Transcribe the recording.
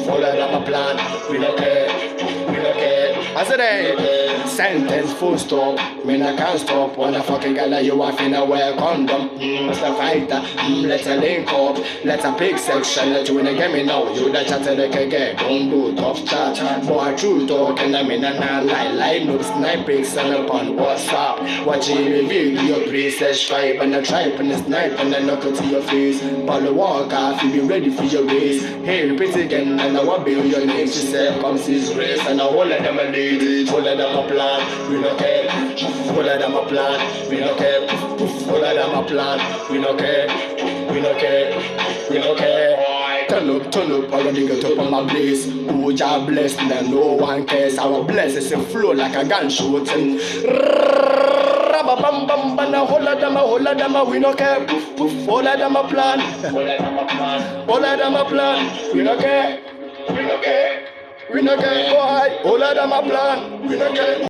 All of them a plan. We don't care. We don't care. I said, hey, sentence full stop. Me nah can't stop. Wanna fucking girl you want finna wear condom. Must a fighter. Let's a link up. Let's a pick section. Let you wanna get me now. You the chatter they can get. Don't do tough chat. Boy, true talk. And I mean, nah lie. No sniping. Send upon WhatsApp. Watch you reveal your preset stripe. And a tripe and a snipe. And a knuckle to your face. Paul walk off. You be ready for your race. Hey, repeat again. And I want build your name. She said, come see his race. And I won't let them a lead. All of them a plan. We don't care. All of them a plan. We don't care. All of them a plan. We don't care. We don't care. We don't care. Turn up, all of them get up on my blaze. Who ya blessed, then no one cares. Our blessings and flow like a gun shooting. Bam bam bam, all of them, we don't care. All of them a plan. All of them a plan. We don't care. We don't care. We don't care, boy. All of them a plan. We don't care.